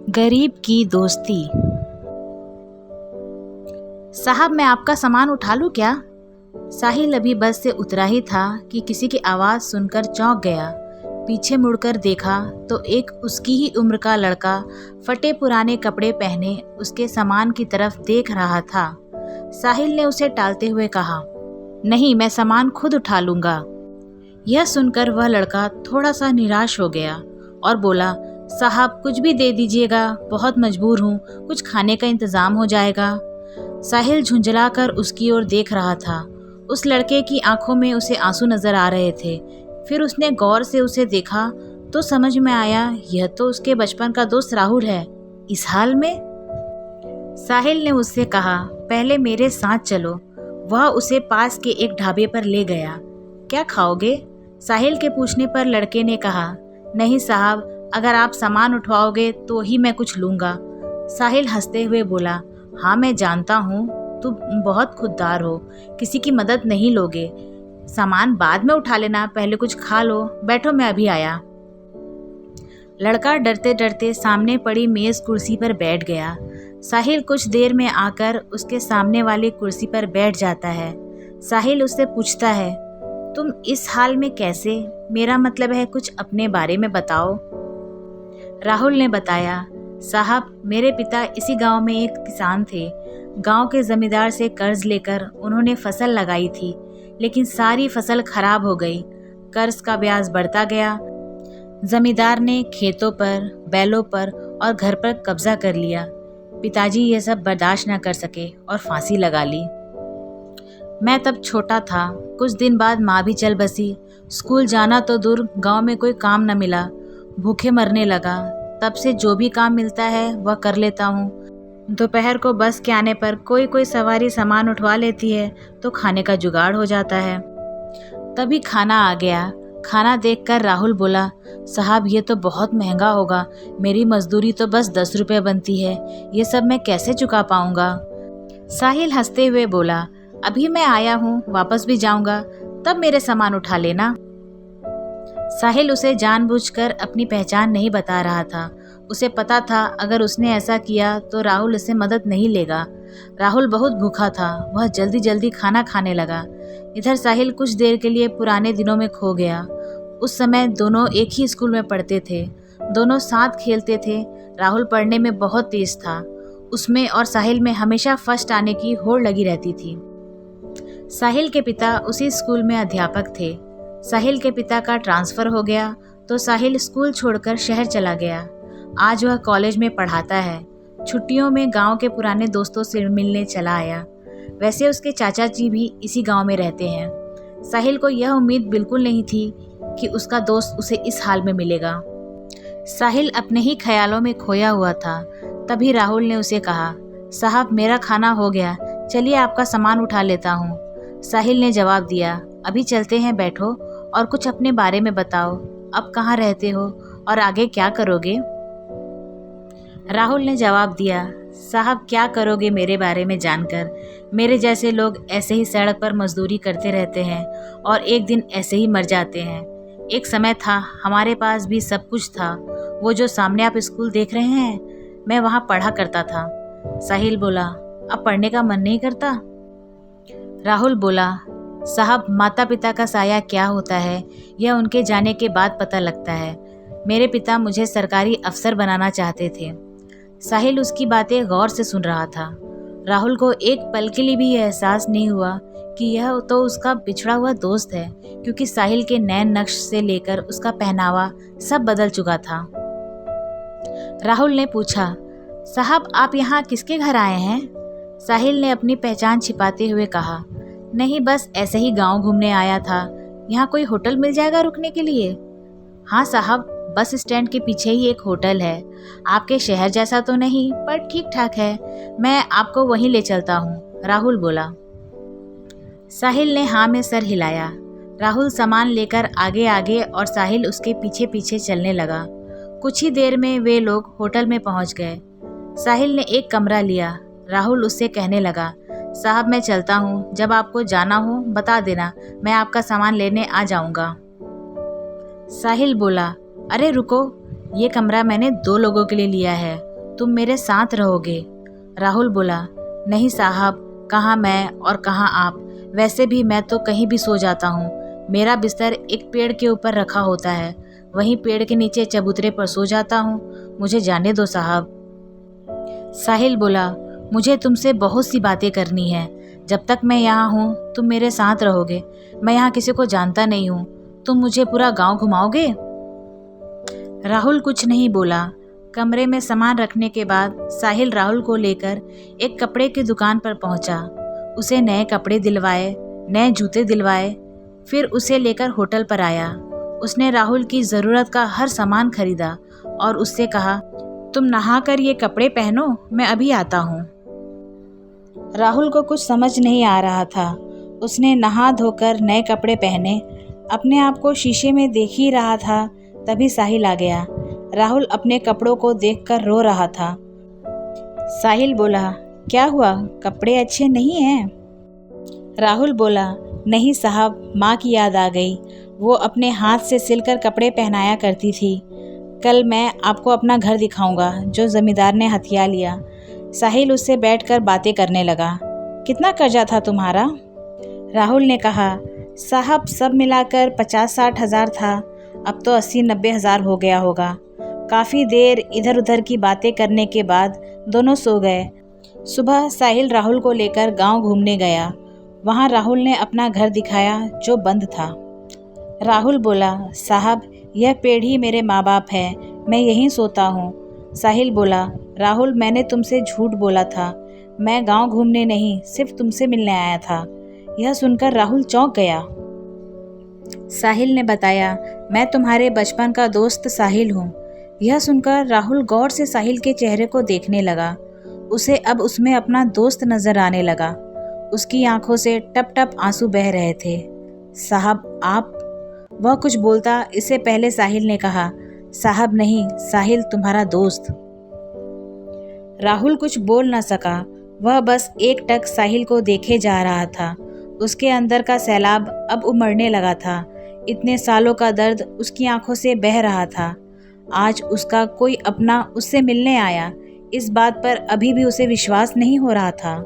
गरीब की दोस्ती। साहब, मैं आपका सामान उठा लूं क्या? साहिल अभी बस से उतरा ही था कि किसी की आवाज़ सुनकर चौंक गया। पीछे मुड़कर देखा तो एक उसकी ही उम्र का लड़का फटे पुराने कपड़े पहने उसके सामान की तरफ देख रहा था। साहिल ने उसे टालते हुए कहा, नहीं, मैं सामान खुद उठा लूँगा। यह सुनकर वह लड़का थोड़ा सा निराश हो गया और बोला, साहब कुछ भी दे दीजिएगा, बहुत मजबूर हूँ, कुछ खाने का इंतज़ाम हो जाएगा। साहिल झुंझला कर उसकी ओर देख रहा था। उस लड़के की आंखों में उसे आंसू नजर आ रहे थे। फिर उसने गौर से उसे देखा तो समझ में आया, यह तो उसके बचपन का दोस्त राहुल है। इस हाल में? साहिल ने उससे कहा, पहले मेरे साथ चलो। वह उसे पास के एक ढाबे पर ले गया। क्या खाओगे? साहिल के पूछने पर लड़के ने कहा, नहीं साहब, अगर आप सामान उठवाओगे तो ही मैं कुछ लूँगा। साहिल हंसते हुए बोला, हाँ मैं जानता हूँ, तुम बहुत खुददार हो, किसी की मदद नहीं लोगे। सामान बाद में उठा लेना, पहले कुछ खा लो। बैठो, मैं अभी आया। लड़का डरते डरते सामने पड़ी मेज कुर्सी पर बैठ गया। साहिल कुछ देर में आकर उसके सामने वाली कुर्सी पर बैठ जाता है। साहिल उससे पूछता है, तुम इस हाल में कैसे? मेरा मतलब है, कुछ अपने बारे में बताओ। राहुल ने बताया, साहब मेरे पिता इसी गांव में एक किसान थे। गांव के जमींदार से कर्ज लेकर उन्होंने फसल लगाई थी, लेकिन सारी फसल खराब हो गई। कर्ज का ब्याज बढ़ता गया। जमींदार ने खेतों पर, बैलों पर और घर पर कब्जा कर लिया। पिताजी ये सब बर्दाश्त न कर सके और फांसी लगा ली। मैं तब छोटा था। कुछ दिन बाद माँ भी चल बसी। स्कूल जाना तो दूर, गांव में कोई काम न मिला। भूखे मरने लगा। तब से जो भी काम मिलता है वह कर लेता हूँ। दोपहर को बस के आने पर कोई कोई सवारी सामान उठवा लेती है तो खाने का जुगाड़ हो जाता है। तभी खाना आ गया। खाना देखकर राहुल बोला, साहब ये तो बहुत महंगा होगा, मेरी मजदूरी तो बस 10 रुपये बनती है, ये सब मैं कैसे चुका पाऊँगा? साहिल हंसते हुए बोला, अभी मैं आया हूँ, वापस भी जाऊँगा, तब मेरे सामान उठा लेना। साहिल उसे जानबूझकर अपनी पहचान नहीं बता रहा था। उसे पता था अगर उसने ऐसा किया तो राहुल उससे मदद नहीं लेगा। राहुल बहुत भूखा था। वह जल्दी जल्दी खाना खाने लगा। इधर साहिल कुछ देर के लिए पुराने दिनों में खो गया। उस समय दोनों एक ही स्कूल में पढ़ते थे। दोनों साथ खेलते थे। राहुल पढ़ने में बहुत तेज था। उसमें और साहिल में हमेशा फर्स्ट आने की होड़ लगी रहती थी। साहिल के पिता उसी स्कूल में अध्यापक थे। साहिल के पिता का ट्रांसफ़र हो गया तो साहिल स्कूल छोड़कर शहर चला गया। आज वह कॉलेज में पढ़ाता है। छुट्टियों में गांव के पुराने दोस्तों से मिलने चला आया। वैसे उसके चाचा जी भी इसी गांव में रहते हैं। साहिल को यह उम्मीद बिल्कुल नहीं थी कि उसका दोस्त उसे इस हाल में मिलेगा। साहिल अपने ही ख्यालों में खोया हुआ था। तभी राहुल ने उसे कहा, साहब मेरा खाना हो गया, चलिए आपका सामान उठा लेता हूँ। साहिल ने जवाब दिया, अभी चलते हैं, बैठो और कुछ अपने बारे में बताओ। अब कहाँ रहते हो और आगे क्या करोगे? राहुल ने जवाब दिया, साहब क्या करोगे मेरे बारे में जानकर? मेरे जैसे लोग ऐसे ही सड़क पर मजदूरी करते रहते हैं और एक दिन ऐसे ही मर जाते हैं। एक समय था हमारे पास भी सब कुछ था। वो जो सामने आप स्कूल देख रहे हैं, मैं वहाँ पढ़ा करता था। साहिल बोला, अब पढ़ने का मन नहीं करता? राहुल बोला, साहब माता पिता का साया क्या होता है यह उनके जाने के बाद पता लगता है। मेरे पिता मुझे सरकारी अफसर बनाना चाहते थे। साहिल उसकी बातें गौर से सुन रहा था। राहुल को एक पल के लिए भी यह एहसास नहीं हुआ कि यह तो उसका बिछड़ा हुआ दोस्त है, क्योंकि साहिल के नैन नक्श से लेकर उसका पहनावा सब बदल चुका था। राहुल ने पूछा, साहब आप यहाँ किसके घर आए हैं? साहिल ने अपनी पहचान छिपाते हुए कहा, नहीं बस ऐसे ही गांव घूमने आया था। यहाँ कोई होटल मिल जाएगा रुकने के लिए? हाँ साहब, बस स्टैंड के पीछे ही एक होटल है। आपके शहर जैसा तो नहीं, पर ठीक ठाक है। मैं आपको वहीं ले चलता हूँ, राहुल बोला। साहिल ने हाँ में सर हिलाया। राहुल सामान लेकर आगे आगे और साहिल उसके पीछे पीछे चलने लगा। कुछ ही देर में वे लोग होटल में पहुँच गए। साहिल ने एक कमरा लिया। राहुल उससे कहने लगा, साहब मैं चलता हूँ, जब आपको जाना हो बता देना, मैं आपका सामान लेने आ जाऊँगा। साहिल बोला, अरे रुको, ये कमरा मैंने 2 लोगों के लिए लिया है, तुम मेरे साथ रहोगे। राहुल बोला, नहीं साहब, कहाँ मैं और कहाँ आप, वैसे भी मैं तो कहीं भी सो जाता हूँ। मेरा बिस्तर एक पेड़ के ऊपर रखा होता है, वहीं पेड़ के नीचे चबूतरे पर सो जाता हूँ। मुझे जाने दो साहब। साहिल बोला, मुझे तुमसे बहुत सी बातें करनी है। जब तक मैं यहाँ हूँ तुम मेरे साथ रहोगे। मैं यहाँ किसी को जानता नहीं हूँ, तुम मुझे पूरा गांव घुमाओगे। राहुल कुछ नहीं बोला। कमरे में सामान रखने के बाद साहिल राहुल को लेकर एक कपड़े की दुकान पर पहुंचा। उसे नए कपड़े दिलवाए, नए जूते दिलवाए, फिर उसे लेकर होटल पर आया। उसने राहुल की ज़रूरत का हर सामान खरीदा और उससे कहा, तुम नहाकर ये कपड़े पहनो, मैं अभी आता हूँ। राहुल को कुछ समझ नहीं आ रहा था। उसने नहा धोकर नए कपड़े पहने, अपने आप को शीशे में देख ही रहा था, तभी साहिल आ गया। राहुल अपने कपड़ों को देखकर रो रहा था। साहिल बोला, क्या हुआ, कपड़े अच्छे नहीं हैं? राहुल बोला, नहीं साहब, माँ की याद आ गई। वो अपने हाथ से सिलकर कपड़े पहनाया करती थी। कल मैं आपको अपना घर दिखाऊंगा जो जमींदार ने हथिया लिया। साहिल उससे बैठकर बातें करने लगा। कितना कर्जा था तुम्हारा? राहुल ने कहा, साहब सब मिलाकर 50-60 हज़ार था, अब तो 80-90 हज़ार हो गया होगा। काफ़ी देर इधर उधर की बातें करने के बाद दोनों सो गए। सुबह साहिल राहुल को लेकर गांव घूमने गया। वहां राहुल ने अपना घर दिखाया जो बंद था। राहुल बोला, साहब यह पेड़ ही मेरे माँ बाप है, मैं यहीं सोता हूँ। साहिल बोला, राहुल मैंने तुमसे झूठ बोला था, मैं गांव घूमने नहीं सिर्फ तुमसे मिलने आया था। यह सुनकर राहुल चौंक गया। साहिल ने बताया, मैं तुम्हारे बचपन का दोस्त साहिल हूँ। यह सुनकर राहुल गौर से साहिल के चेहरे को देखने लगा। उसे अब उसमें अपना दोस्त नजर आने लगा। उसकी आंखों से टप टप आंसू बह रहे थे। साहब आप? वह कुछ बोलता इससे पहले साहिल ने कहा, साहब नहीं, साहिल तुम्हारा दोस्त। राहुल कुछ बोल न सका। वह बस एकटक साहिल को देखे जा रहा था। उसके अंदर का सैलाब अब उमड़ने लगा था। इतने सालों का दर्द उसकी आंखों से बह रहा था। आज उसका कोई अपना उससे मिलने आया, इस बात पर अभी भी उसे विश्वास नहीं हो रहा था।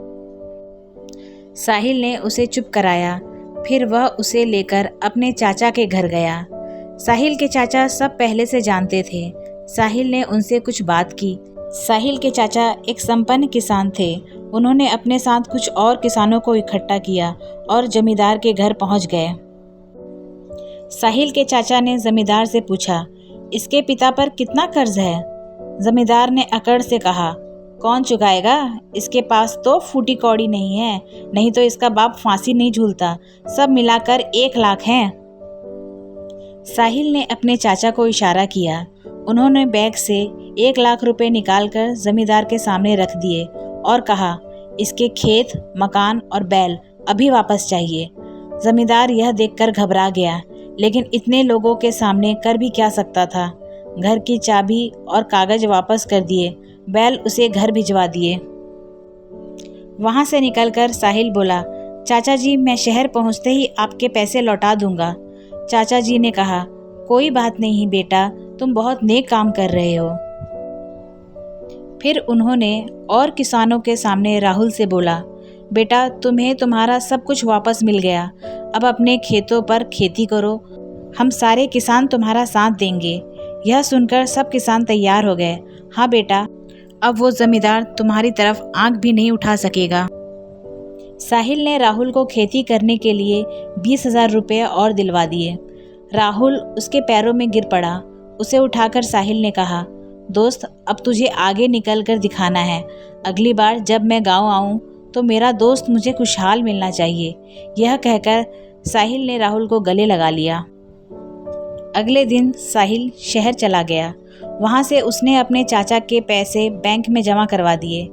साहिल ने उसे चुप कराया, फिर वह उसे लेकर अपने चाचा के घर गया। साहिल के चाचा सब पहले से जानते थे। साहिल ने उनसे कुछ बात की। साहिल के चाचा एक संपन्न किसान थे। उन्होंने अपने साथ कुछ और किसानों को इकट्ठा किया और जमींदार के घर पहुंच गए। साहिल के चाचा ने जमींदार से पूछा, इसके पिता पर कितना कर्ज है? जमींदार ने अकड़ से कहा, कौन चुकाएगा? इसके पास तो फूटी कौड़ी नहीं है, नहीं तो इसका बाप फांसी नहीं झूलता। सब मिलाकर 1 लाख है। साहिल ने अपने चाचा को इशारा किया। उन्होंने बैग से 1 लाख रुपए निकालकर जमींदार के सामने रख दिए और कहा, इसके खेत, मकान और बैल अभी वापस चाहिए। जमींदार यह देखकर घबरा गया, लेकिन इतने लोगों के सामने कर भी क्या सकता था। घर की चाबी और कागज वापस कर दिए, बैल उसे घर भिजवा दिए। वहां से निकलकर साहिल बोला, चाचा जी मैं शहर पहुंचते ही आपके पैसे लौटा दूंगा। चाचा जी ने कहा, कोई बात नहीं बेटा, तुम बहुत नेक काम कर रहे हो। फिर उन्होंने और किसानों के सामने राहुल से बोला, बेटा तुम्हें तुम्हारा सब कुछ वापस मिल गया, अब अपने खेतों पर खेती करो, हम सारे किसान तुम्हारा साथ देंगे। यह सुनकर सब किसान तैयार हो गए। हाँ बेटा, अब वो जमींदार तुम्हारी तरफ आंख भी नहीं उठा सकेगा। साहिल ने राहुल को खेती करने के लिए 20,000 रुपये और दिलवा दिए। राहुल उसके पैरों में गिर पड़ा। उसे उठाकर साहिल ने कहा, दोस्त अब तुझे आगे निकल कर दिखाना है। अगली बार जब मैं गांव आऊं तो मेरा दोस्त मुझे खुशहाल मिलना चाहिए। यह कहकर साहिल ने राहुल को गले लगा लिया। अगले दिन साहिल शहर चला गया। वहां से उसने अपने चाचा के पैसे बैंक में जमा करवा दिए।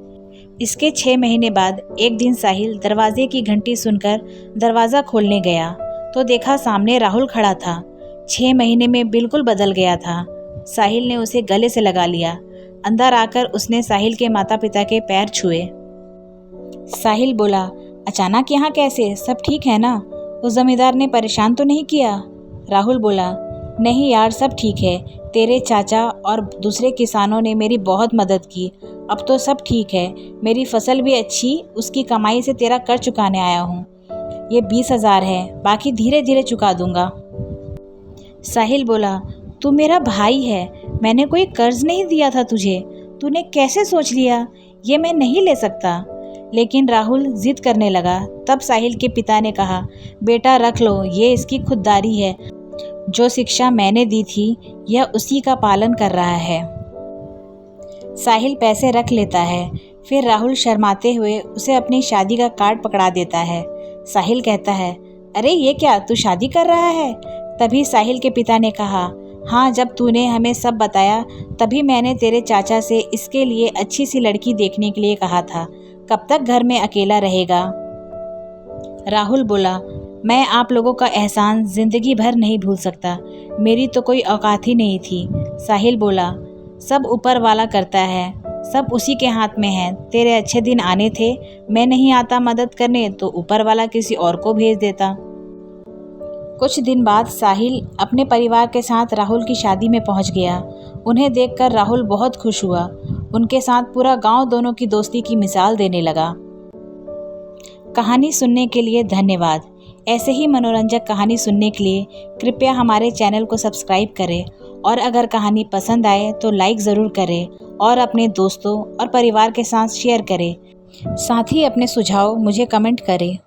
इसके 6 महीने बाद एक दिन साहिल दरवाजे की घंटी सुनकर दरवाज़ा खोलने गया तो देखा सामने राहुल खड़ा था। 6 महीने में बिल्कुल बदल गया था। साहिल ने उसे गले से लगा लिया। अंदर आकर उसने साहिल के माता पिता के पैर छुए। साहिल बोला, अचानक यहाँ कैसे, सब ठीक है ना? उस जमींदार ने परेशान तो नहीं किया? राहुल बोला, नहीं यार सब ठीक है, तेरे चाचा और दूसरे किसानों ने मेरी बहुत मदद की। अब तो सब ठीक है, मेरी फसल भी अच्छी, उसकी कमाई से तेरा कर्ज चुकाने आया हूँ। ये 20,000 है, बाकी धीरे धीरे चुका दूंगा। साहिल बोला, तू मेरा भाई है, मैंने कोई कर्ज नहीं दिया था तुझे, तूने कैसे सोच लिया ये मैं नहीं ले सकता। लेकिन राहुल जिद करने लगा। तब साहिल के पिता ने कहा, बेटा रख लो, ये इसकी खुददारी है, जो शिक्षा मैंने दी थी यह उसी का पालन कर रहा है। साहिल पैसे रख लेता है। फिर राहुल शर्माते हुए उसे अपनी शादी का कार्ड पकड़ा देता है। साहिल कहता है, अरे ये क्या, तू शादी कर रहा है? तभी साहिल के पिता ने कहा, हाँ, जब तूने हमें सब बताया तभी मैंने तेरे चाचा से इसके लिए अच्छी सी लड़की देखने के लिए कहा था। कब तक घर में अकेला रहेगा? राहुल बोला, मैं आप लोगों का एहसान जिंदगी भर नहीं भूल सकता, मेरी तो कोई औकात ही नहीं थी। साहिल बोला, सब ऊपर वाला करता है, सब उसी के हाथ में है। तेरे अच्छे दिन आने थे, मैं नहीं आता मदद करने तो ऊपर वाला किसी और को भेज देता। कुछ दिन बाद साहिल अपने परिवार के साथ राहुल की शादी में पहुंच गया। उन्हें देखकर राहुल बहुत खुश हुआ। उनके साथ पूरा गांव दोनों की दोस्ती की मिसाल देने लगा। कहानी सुनने के लिए धन्यवाद। ऐसे ही मनोरंजक कहानी सुनने के लिए कृपया हमारे चैनल को सब्सक्राइब करें और अगर कहानी पसंद आए तो लाइक ज़रूर करें और अपने दोस्तों और परिवार के साथ शेयर करें। साथ ही अपने सुझाव मुझे कमेंट करें।